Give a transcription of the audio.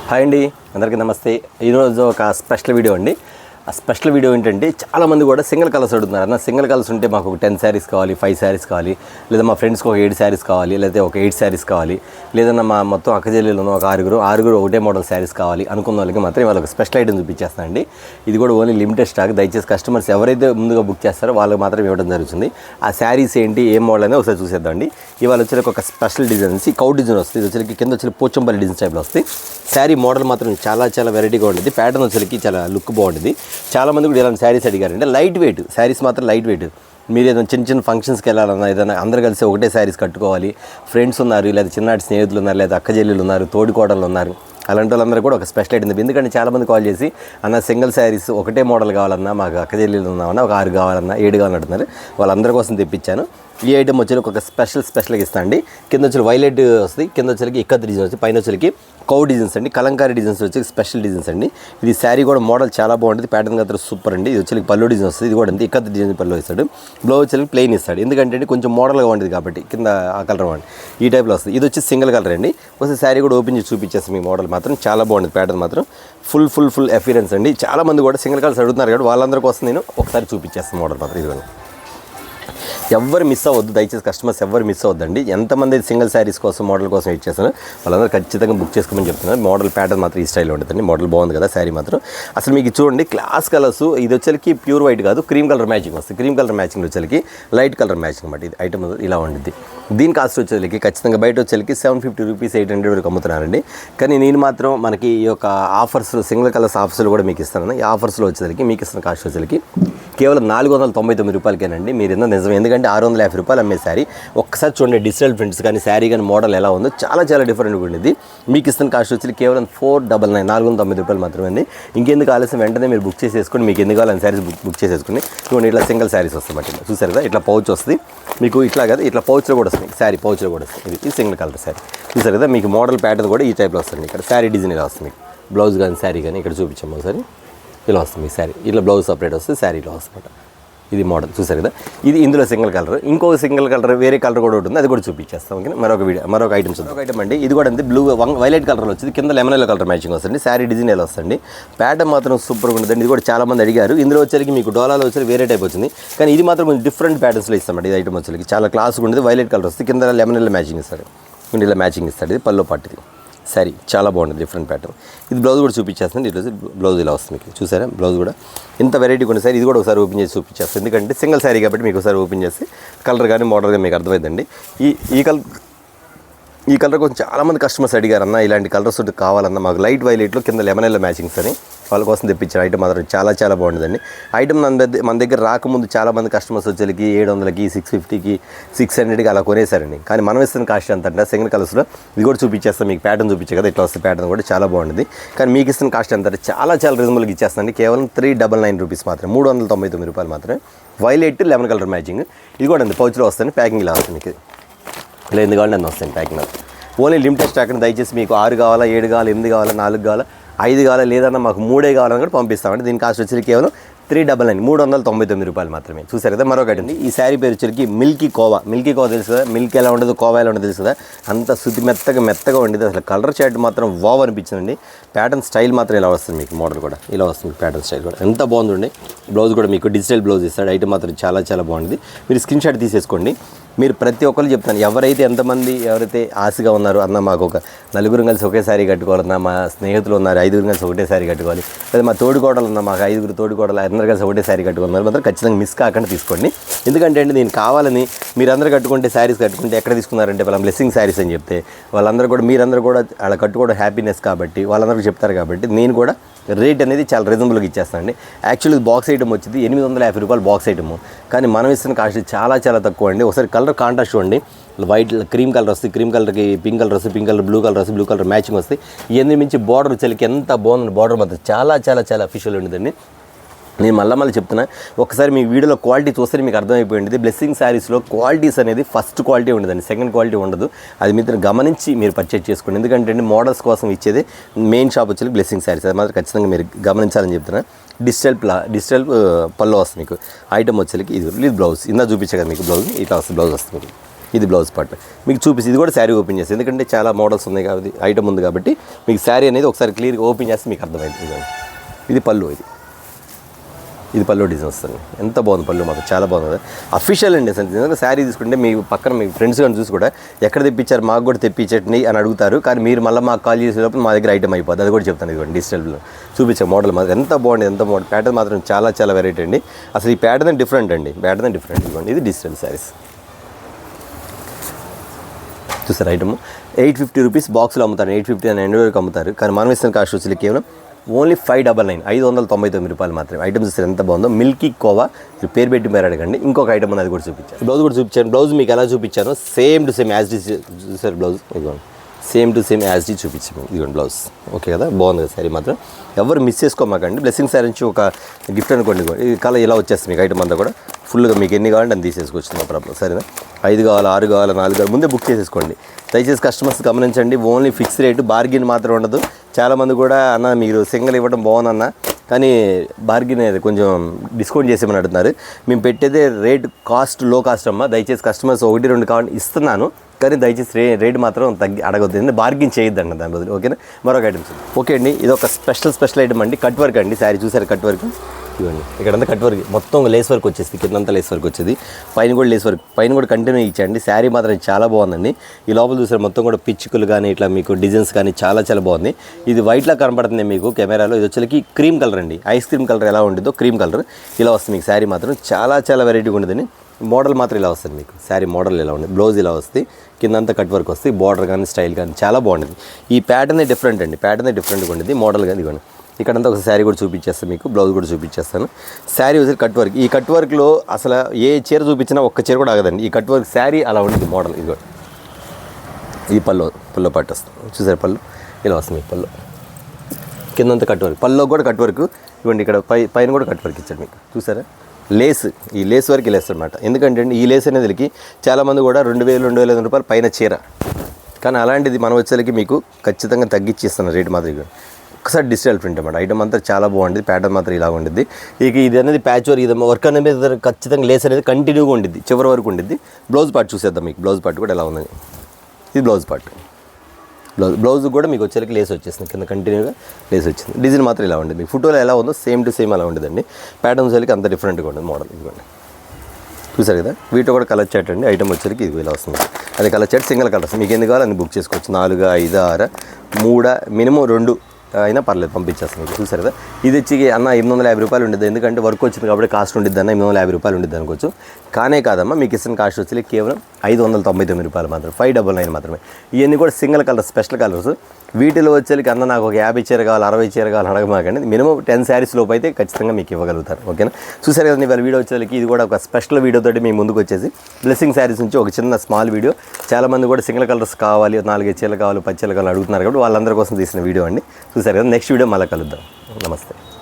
Hi అండి, అందరికీ నమస్తే. ఈరోజు ఒక స్పెషల్ వీడియో అండి. ఆ స్పెషల్ వీడియో ఏంటంటే, చాలామంది కూడా సింగిల్ కలర్స్ అడుగుతున్నారు. అన్న సింగిల్ కలర్స్ ఉంటే మాకు ఒక 10 శారీస్ కావాలి, 5 శారీస్ కావాలి, లేదా మా ఫ్రెండ్స్కి ఒక 7 శారీస్ కావాలి, లేదా ఒక 8 శారీస్ కావాలి, లేదన్నా మా మొత్తం అక్కజల్లీలో ఒక ఆరుగురు ఒకటే మోడల్ శారీస్ కావాలి అనుకున్న వాళ్ళకి మాత్రం ఇవాళ ఒక స్పెషల్ ఐటమ్ చూపించేస్తానండి. ఇది కూడా ఓన్లీ లిమిటెడ్ స్టాక్. దయచేసి కస్టమర్స్ ఎవరైతే ముందుగా బుక్ చేస్తారో వాళ్ళకి మాత్రం ఇవ్వడం జరుగుతుంది. ఆ శారీస్ ఏంటి, ఏ మోడల్ అనేది ఒకసారి చూసేద్దామండి. ఇవాళ వచ్చేసి ఒక స్పెషల్ డిజైన్ కౌ డిజైన్ వస్తుంది. ఇది వచ్చేసి కింద వచ్చి పోచంపల్లి డిజైన్ టైప్లో వస్తుంది. శారీ మోడల్ మాత్రం చాలా వెరైటీగా ఉంటుంది. ప్యాటర్న్ వచ్చేసరికి చాలా లుక్ బాగుంటుంది. చాలామంది కూడా ఇలాంటి శారీస్ అడిగారంటే లైట్ వెయిట్ శారీస్ మాత్రం లైట్ వెయిట్. మీరు ఏదైనా చిన్న ఫంక్షన్స్కి వెళ్ళాలన్నా, ఏదైనా అందరూ కలిసి ఒకటే శారీస్ కట్టుకోవాలి, ఫ్రెండ్స్ ఉన్నారు, లేదా చిన్ననాటి స్నేహితులు ఉన్నారు, లేదా అక్కజల్లీలు ఉన్నారు, తోడికోడలు ఉన్నారు, అలాంటి వాళ్ళందరూ కూడా ఒక స్పెషల్ ఐటమ్. ఎందుకంటే చాలామంది కాల్ చేసి అన్న సింగిల్ శారీస్ ఒకటే మోడల్ కావాలన్నా, మాకు అక్కజల్లీలు ఉన్నామన్నా ఒక 6 కావాలన్నా 7 కావాలని అంటున్నారు. వాళ్ళందరి కోసం తెప్పించాను. ఈ ఐటమ్ వచ్చి ఒక స్పెషల్గా ఇస్తా అండి. కింద వచ్చి వైలెట్ వస్తుంది, కింద వచ్చరికి ఇక్కత్ డిజైన్ వచ్చి, పైన వచ్చరికి కౌ డిజైన్స్ అండి, కలంకారీ డిజైన్స్ వచ్చి స్పెషల్ డిజైన్స్ అండి. ఇది శారీ కూడా మోడల్ చాలా బాగుంటుంది. ప్యాటర్న్ గట్రా సూపర్ అండి. ఇది వచ్చి పళ్ళు డిజైన్ వస్తుంది. ఇది కూడా అంతే ఇక్కత్ డిజైన్ పళ్ళు ఇస్తాడు. బ్లౌజ్ వచ్చి ప్లెయిన్ ఇస్తాడు. ఎందుకంటే కొంచెం మోడల్గా ఉంటుంది కాబట్టి కింద ఆ కలర్ వాడి ఈ టైప్లో వస్తుంది. ఇది వచ్చి సింగిల్ కలర్ అండి. ఒకసారి శారీ కూడా ఓపెన్ చేసి చూపించేస్తాం. మీ మోడల్ మాత్రం చాలా బాగుంటుంది. ప్యాటర్న్ మాత్రం ఫుల్ అఫీరెన్స్ అండి. చాలామంది కూడా సింగిల్ కలర్స్ అడుగుతున్నారు కాబట్టి వాళ్ళందరి కోసం నేను ఒకసారి చూపించేస్తాను మోడల్ మాత్రం. ఇది ఎవరు మిస్ అవ్వద్దు, దయచేసి కస్టమర్స్ ఎవరు మిస్ అవ్వద్దండి. ఎంతమంది సింగిల్ శారీస్ కోసం మోడల్ కోసం వెయిట్ చేస్తాను వాళ్ళందరూ ఖచ్చితంగా బుక్ చేసుకోమని చెప్తున్నారు. మోడల్ ప్యాటర్న్ మాత్రం ఈ స్టైల్లో ఉంటుందండి. మోడల్ బాగుంది కదా శారీ మాత్రం. అసలు మీకు చూడండి, క్లాస్ కలర్స్. ఇది వచ్చేసరికి ప్యూర్ వైట్ కాదు, క్రీమ్ కలర్ మ్యాచింగ్ వస్తుంది. క్రీమ్ కలర్ మ్యాచింగ్ వచ్చేసరికి లైట్ కలర్ మ్యాచింగ్ అన్నమాట. ఇది ఐటమ్ ఇలా ఉంటుంది. దీని కాస్ట్ వచ్చేసరికి ఖచ్చితంగా బయట వచ్చేసరికి 750 రూపీస్ 800 వరకు అమ్ముతున్నారండి. కానీ నేను మాత్రం మనకి ఈ యొక్క ఆఫర్స్ సింగిల్ కలర్స్ ఆఫర్స్లో కూడా మీకు ఇస్తాను. ఈ ఆఫర్స్లో వచ్చేసరికి మీకు ఇస్తున్న కాస్ట్ వచ్చేసరికి కేవలం 499 రూపాయలకేనండి. మీరు ఎందుకు నిజం, ఎందుకంటే 650 రూపాయలు అమ్మే శారీ. ఒక్కసారి చూడండి డిజిటల్ ప్రింట్స్ కానీ శారీ కానీ మోడల్ ఎలా ఉందో చాలా డిఫరెంట్గా ఉండేది. మీకు ఇస్తున్న కాస్ట్ వచ్చి కేవలం 499 490 రూపాయలు మాత్రమే అండి. ఇంకెందుకు ఆలస్యం, వెంటనే మీరు బుక్ చేసేసుకొని మీకు ఎందుకు కావాలని శారీస్ బుక్ చేసేసుకుని చూడండి. ఇట్లా సింగిల్ శారీస్ వస్తాయి మాట. చూసారు కదా, ఇట్లా పౌచ్ వస్తుంది మీకు. ఇట్లా కదా, ఇట్లా పౌచ్లో కూడా వస్తుంది. శారీ పౌచ్లో కూడా వస్తుంది. ఇది సింగిల్ కలర్ శారీ. చూసారు కదా, మీకు మోడల్ ప్యాటర్న్ కూడా ఈ టైప్లో వస్తుంది. ఇక్కడ శారీ డిజైన్ ఇలా వస్తుంది. మీకు బ్లౌజ్ కానీ శారీ కానీ ఇక్కడ చూపించాము ఒకసారి. ఇలా వస్తుంది మీ శారీ. ఇట్లా బ్లౌజ్ సపరేట్ వస్తుంది, శారీ ఇలా వస్తుంది. ఇది మోడల్ చూసారు కదా. ఇది ఇందులో సింగిల్ కలర్. ఇంకొక సింగిల్ కలర్ వేరే కలర్ కూడా ఉంటుంది, అది కూడా చూపించేస్తాం. ఓకే, మరొక ఐటమ్స్ ఒక ఐటమ్ అండి. ఇది కూడా అంతే బ్లూ వైలెట్ కలర్లో వచ్చింది. కింద లెమన్ ఎల్లో కలర్ మ్యాచింగ్ వస్తుంది. శారీ డిజైన్ ఎలా వస్తుంది. ప్యాటర్న్ మాత్రం సూపర్గా ఉంటుందండి. ఇది కూడా చాలామంది అడిగారు. ఇందులో వచ్చేసరికి మీకు డోలాలో వచ్చేసరికి వేరే టైప్ వచ్చింది, కానీ ఇది మాత్రం కొంచెం డిఫరెంట్ ప్యాటర్న్స్లో ఇస్తామండి. ఇది ఐటమ్ వచ్చేసరికి చాలా క్లాస్గా ఉంటుంది. వైలెట్ కలర్ వస్తుంది, కింద లెమన్ ఎల్లో మ్యాచింగ్ ఇస్తాడు. ఇలా మ్యాచింగ్ ఇస్తాడు. ఇది పల్లో పాటిది శారీ చాలా బాగుంటుంది, డిఫరెంట్ ప్యాటర్న్. ఇది బ్లౌజ్ కూడా చూపించేస్తుంది. ఈరోజు బ్లౌజ్ ఇలా వస్తుంది మీకు. చూసారా బ్లౌజ్ కూడా ఎంత వెరైటీగా ఉంది సార్. ఇది కూడా ఒకసారి ఓపెన్ చేసి చూపించేస్తుంది. ఎందుకంటే సింగిల్ శారీ కాబట్టి మీకు ఒకసారి ఓపెన్ చేసి కలర్ కానీ మోడల్ కానీ మీకు అర్థమైందండి. ఈ కలర్ కొంచెం చాలామంది కస్టమర్స్ అడిగారు, అన్న ఇలాంటి కలర్స్ కావాలన్నా మాకు లైట్ వైలెట్లో కింద లెమన్ ఎల్లో మ్యాచింగ్స్ అని. వాళ్ళ కోసం తెప్పించిన ఐటమ్ మాత్రం చాలా బాగుంటుందండి. ఐటమ్ మన దగ్గర రాకముందు చాలామంది కస్టమర్స్ వచ్చేకి 700కి 650కి 600కి అలా కొనేసారండి. కానీ మనం ఇస్తున్న కాస్ట్ ఎంత అంటే సింగిల్ కలర్స్లో ఇది కూడా చూపించేస్తాం మీకు. ప్యాటర్న్ చూపించే కదా, ఇట్లా వస్తే ప్యాటర్న్ కూడా చాలా బాగుంటుంది. కానీ మీకు ఇస్తున్న కాస్ట్ ఎంత అంటే చాలా రీజనబుల్గా ఇచ్చేస్తానండి. కేవలం 399 రూపీస్ మాత్రమే, 399 రూపాయలు మాత్రమే. Violet lemon colour matching. ఇది కూడా అండి పౌచ్లో వస్తుంది. ప్యాకింగ్ ఇలా వస్తుంది మీకు. ఇలా ఎందుకు కావాలంటే అన్నీ వస్తాయి ప్యాకింగ్. ఓన్లీ లిమిటెడ్ స్టాక్ అండి. దయచేసి మీకు 6 కావాలా, 7 కావాలా, 8 కావాలా, 4 కావాలా, 5 కావాలా, లేదన్నా మాకు 3 కావాలని కూడా పంపిస్తామండి. దీని కాస్ట్ వచ్చి కేవలం 399 399 రూపాయలు మాత్రమే. చూసారు కదా, మరొకటి అండి. ఈ శారీ పేరు వచ్చరికి మిల్కీ కోవా తెలుసు కదా. మిల్క్ ఎలా ఉండదు, కోవా ఎలా ఉండదు తెలుసు కదా. అంత శుద్ధి మెత్తగా ఉండేది. అసలు కలర్ చాట్ మాత్రం వావ్ అనిపించిందండి. ప్యాటర్న్ స్టైల్ మాత్రం ఇలా వస్తుంది మీకు. మోడల్ కూడా ఇలా వస్తుంది. ప్యాటర్న్ స్టైల్ కూడా ఎంత బాగుందండి. బ్లౌజ్ కూడా మీకు డిజిటల్ బ్లౌజ్ ఇస్తాడు. ఐటమ్ మాత్రం చాలా బాగుంది. మీరు స్క్రీన్ షాట్ తీసేసుకోండి. మీరు ప్రతి ఒక్కరు చెప్తాను, ఎవరైతే ఆశగా ఉన్నారో, అన్న మాకు ఒక 4 కలిసి ఒకే శారీ కట్టుకోవాలన్నా, మా స్నేహితులు ఉన్నారు 5 కలిసి ఒకటే శారీ కట్టుకోవాలి, లేదా మా తోడుకోడలు ఉన్నా మాకు 5 తోడుకోడలు అందరు కలిసి ఒకటే శారీ కట్టుకున్నారు మాత్రం ఖచ్చితంగా మిస్ కాకుండా తీసుకోండి. ఎందుకంటే అండి నేను కావాలని మీరందరూ కట్టుకుంటే శారీస్ కట్టుకుంటే ఎక్కడ తీసుకున్నారంటే వాళ్ళ బ్లెస్సింగ్ శారీస్ అని చెప్తే వాళ్ళందరూ కూడా మీరందరూ కూడా అలా కట్టుకోవడం హ్యాపీనెస్ కాబట్టి వాళ్ళందరూ చెప్తారు కాబట్టి నేను కూడా రేట్ అనేది చాలా రీజనబుల్గా ఇచ్చేస్తానండి. యాక్చువల్లీ బాక్స్ ఐటమ్ వచ్చింది 850 రూపాయలు బాక్స్ ఐటమ్. కానీ మనం ఇస్తున్న కాస్ట్ చాలా తక్కువ అండి. ఒకసారి కలర్ కాంట్రాస్ట్ చూడండి. వైట్ క్రీమ్ కలర్ వస్తుంది, క్రీమ్ కలర్కి పింక్ కలర్ వస్తుంది, పింక్ కలర్ బ్లూ కలర్ వస్తుంది, బ్లూ కలర్ మ్యాచింగ్ వస్తుంది. ఇవన్నీ మించి బార్డర్ వచ్చేకి ఎంత బాగుంది. బార్డర్ మాత్రం చాలా అఫీషియల్ ఉండదండి. నేను మళ్ళీ చెప్తున్నా, ఒకసారి మీ వీడియోలో క్వాలిటీ చూస్తే మీకు అర్థమైపోయింది. బ్లెస్సింగ్ శారీస్లో క్వాలిటీస్ అనేది ఫస్ట్ క్వాలిటీ ఉండదండి, సెకండ్ క్వాలిటీ ఉండదు. అది మీరు గమనించి మీరు పర్చేజ్ చేసుకోండి. ఎందుకంటే మోడల్స్ కోసం ఇచ్చేది మెయిన్ షాప్ వచ్చి బ్లెస్సింగ్ శారీస్. అది మాత్రం ఖచ్చితంగా మీరు గమనించాలని చెప్తున్నా. డిజిటల్ పల్లో వస్తుంది మీకు. ఐటమ్ వచ్చేకి ఇది బ్లౌజ్ ఇందా చూపించే కదా మీకు. బ్లౌజ్ ఇట్లా వస్తుంది. బ్లౌజ్ వస్తుంది మీకు. ఇది బ్లౌజ్ పార్ట్ మీకు చూపిస్తుంది. ఇది కూడా శారీ ఓపెన్ చేసి, ఎందుకంటే చాలా మోడల్స్ ఉన్నాయి కాబట్టి ఐటమ్ ఉంది కాబట్టి మీకు శారీ అనేది ఒకసారి క్లియర్గా ఓపెన్ చేస్తే మీకు అర్థమైంది. ఇది పళ్ళు, ఇది పళ్ళు డిజైన్ వస్తుంది. ఎంత బాగుంది పళ్ళు, మాకు చాలా బాగుంది కదా, అఫీషియల్ అండి అసలు. నిజంగా శారీ తీసుకుంటే మీ పక్కన మీ ఫ్రెండ్స్ కానీ చూసి కూడా ఎక్కడ తెప్పించారు, మాకు కూడా తెప్పించండి అని అడుగుతారు. కానీ మీరు మళ్ళీ మాకు కాల్ చేసేటప్పుడు మా దగ్గర ఐటమ్ అయిపోతుంది. అది కూడా చెప్తాను. ఇదిగోండి డిజిటల్లో చూపించే మోడల్ మాత్రం ఎంత బాగుంది, ఎంత బాగుంది. ప్యాటర్న్ మాత్రం చాలా చాలా వెరైటీ అండి. అసలు ఈ ప్యాటర్న్ డిఫరెంట్ అండి, ప్యాటర్న్ డిఫరెంట్. ఇదిగోండి ఇది డిజిటల్ శారీస్ చూసారు. ఐటమ్ 850 రూపీస్ బాక్స్లో అమ్ముతారు, 850 అని 9 వరకు అమ్ముతారు. కానీ మనం ఇస్తున్న కాస్ట్ వచ్చి కేవలం ఓన్లీ 599, 599 రూపాయలు మాత్రమే. ఐటమ్ చూస్తే ఎంత బాగుందో, మిల్కీ కోవా. మీరు పేరు పెట్టి పేరు అడగండి. ఇంకొక ఐటమ్ అది కూడా చూపించాను, బ్లౌజ్ కూడా చూపించాను. బ్లౌజ్ మీకు ఎలా చూపించాను same to same as these చూసారు. బ్లౌజ్ ఇదిగోండి సేమ్ టు సేమ్ యాజ్ డీ చూపించాము. ఇదిగోండి బ్లౌజ్. ఓకే కదా, బాగుంది కదా శారీ మాత్రం. ఎవరు మిస్ చేసుకోమాకండి. బ్లెస్సింగ్ శారీ నుంచి ఒక గిఫ్ట్ అనుకోండి. ఈ కలర్ ఇలా వచ్చేస్తుంది మీకు. ఐటమ్ అంతా కూడా ఫుల్గా మీకు ఎన్ని కావాలంటే అని తీసేసుకోవచ్చు, నో ప్రాబ్లం. సరేనా, 5 కావాలి, 6 కావాలి, 4 కావాలి, ముందే బుక్ చేసేసుకోండి. దయచేసి కస్టమర్స్ గమనించండి, ఓన్లీ ఫిక్స్ రేటు, బార్గిన్ మాత్రం ఉండదు. చాలామంది కూడా అన్న మీరు సింగిల్ ఇవ్వడం బాగుందన్న, కానీ బార్గిన్ కొంచెం డిస్కౌంట్ చేసేమని అడుగుతున్నారు. మేము పెట్టేదే రేట్ కాస్ట్, లో కాస్ట్ అమ్మ. దయచేసి కస్టమర్స్ 1, 2 కావాలి ఇస్తున్నాను, కానీ దయచేసి రేట్ మాత్రం తగ్గి అడగొద్దు, ఎందుకంటే బార్గిన్ చేయొద్దండి దాని బదులు. ఓకేనా, మరొక ఐటమ్స్. ఓకే అండి, ఇది ఒక స్పెషల్ ఐటమ్ అండి. కట్ వర్క్ అండి. శారీ చూసారు కట్ వర్క్. ఇవ్వండి ఇక్కడంతా కట్ వర్క్, మొత్తం లేస్ వర్క్ వచ్చేది, కిందంతా లేస్ వర్క్ వచ్చేది, పైన కూడా లేస్ వర్క్, పైన కూడా కంటిన్యూ ఇచ్చాయండి. శారీ మాత్రం చాలా బాగుందండి. ఈ లోపల చూసారు మొత్తం కూడా పిచ్చుకలు కానీ ఇట్లా మీకు డిజైన్స్ కానీ చాలా చాలా బాగుంది. ఇది వైట్లా కనపడుతుంది మీకు కెమెరాలో. ఇది వచ్చేకి క్రీమ్ కలర్ అండి. ఐస్ క్రీమ్ కలర్ ఎలా ఉంటుందో క్రీమ్ కలర్ ఇలా వస్తుంది మీకు. శారీ మాత్రం చాలా చాలా వెరైటీగా ఉండదని. మోడల్ మాత్రం ఇలా వస్తుంది మీకు. శారీ మోడల్ ఇలా ఉంది, బ్లౌజ్ ఇలా వస్తుంది, కిందంతా కట్ వర్క్ వస్తుంది, బార్డర్ కానీ స్టైల్ కానీ చాలా బాగుంటుంది. ఈ ప్యాటర్నే డిఫరెంట్ అండి, ప్యాటర్నే డిఫరెంట్గా ఉండేది. మోడల్ కానీ ఇవ్వండి. ఇక్కడంతా ఒక శారీ కూడా చూపించేస్తాను మీకు, బ్లౌజ్ కూడా చూపించేస్తాను. శారీ వచ్చి కట్ వర్క్. ఈ కట్ వర్క్లో అసలు ఏ చీర చూపించినా ఒక్క చీర కూడా ఆగదండి. ఈ కట్ వర్క్ శారీ అలా ఉంటుంది మోడల్. ఇది కూడా ఈ పళ్ళు పట్టు వస్తుంది చూసారు. పళ్ళు ఇలా వస్తుంది మీకు. పళ్ళు కిందంతా కట్ వర్క్, పళ్ళలో కూడా కట్ వర్క్. ఇవ్వండి ఇక్కడ పైన కూడా కట్ వర్క్ ఇచ్చాడు మీకు చూసారా. లేస్, ఈ లేస్ వరకు లేస్ అనమాట. ఎందుకంటే ఈ లేస్ అనేది చాలామంది కూడా 2000, 2500 రూపాయలు పైన చీర, కానీ అలాంటిది మనం వచ్చేసరికి మీకు ఖచ్చితంగా తగ్గించి ఇస్తాను రేట్ మాత్రం. ఒకసారి డిజిటల్ ప్రింట్ అన్నమాట. ఐటమ్ అంతా చాలా బాగుంటుంది, ప్యాటర్న్ మాత్రం ఇలా ఉంటుంది. ఇక ఇది అనేది ప్యాచ్ వర్క్, ఇది వర్క్ అనేది ఖచ్చితంగా లేస్ అనేది కంటిన్యూగా ఉంటుంది, చివరి వరకు ఉంటుంది. బ్లౌజ్ పార్ట్ చూసేద్దాం మీకు. బ్లౌజ్ పార్ట్ కూడా ఎలా ఉంది. ఇది బ్లౌజ్ పార్ట్. బ్లౌజ్ కూడా మీకు వచ్చేసరికి లేస్ వచ్చేసింది, కింద కంటిన్యూగా లేస్ వచ్చింది. డిజైన్ మాత్రం ఇలా ఉంటుంది. మీకు ఫోటోలో ఎలా ఉందో సేమ్ టు సేమ్ అలా ఉంటుందండి. ప్యాటర్న్ వచ్చేసరికి అంత డిఫరెంట్గా ఉంటుంది మోడల్. ఇదిగోండి చూసారు కదా. వీటిలో కూడా కలర్ చాట్ అండి. ఐటమ్ వచ్చేసరికి ఇది ఇలా వస్తుంది. అది కలర్ చాట్ సింగిల్ కలర్స్, మీకు ఎన్ని కావాలో అన్ని బుక్ చేసుకోవచ్చు. 4, 5, 6, 3 మినిమం 2 అయినా పర్లేదు, పంపించేస్తాను మీకు. చూసారు కదా. ఇది వచ్చి అన్న 850 రూపాయలు ఉండేది, ఎందుకంటే వర్క్ వచ్చింది కాబట్టి కాస్ట్ ఉండిద్ది అన్న 850 రూపాయలు ఉండిద్ది అనుకోవచ్చు. కానే కాదమ్మా, మీకు ఇస్తున్న కాస్ట్ వచ్చి కేవలం 599 రూపాయలు మాత్రం, 599 మాత్రమే. ఇవన్నీ కూడా సింగిల్ కలర్, స్పెషల్ కలర్స్. వీటిలో వచ్చేకి అన్న నాకు ఒక 50 చీర కావాలి, 60 చీర కావాలి అడగమాకండి. మినిమం 10 శారీస్ లోపు అయితే ఖచ్చితంగా మీకు ఇవ్వగలుగుతారు. ఓకేనా. చూసారు కదండి ఇవాళ వీడియో వచ్చేకి. ఇది కూడా ఒక స్పెషల్ వీడియోతో మీ ముందుకు వచ్చేసి బ్లెస్సింగ్ శారీస్ నుంచి ఒక చిన్న స్మాల్ వీడియో. చాలామంది కూడా సింగిల్ కలర్స్ కావాలి, 4 చీరలు కావాలి, 10 చీరలు కావాలి అడుగుతున్నారు కాబట్టి వాళ్ళందరి కోసం తీసిన వీడియో అండి. చూసారు కదా. నెక్స్ట్ వీడియో మళ్ళీ కలుద్దాం. నమస్తే.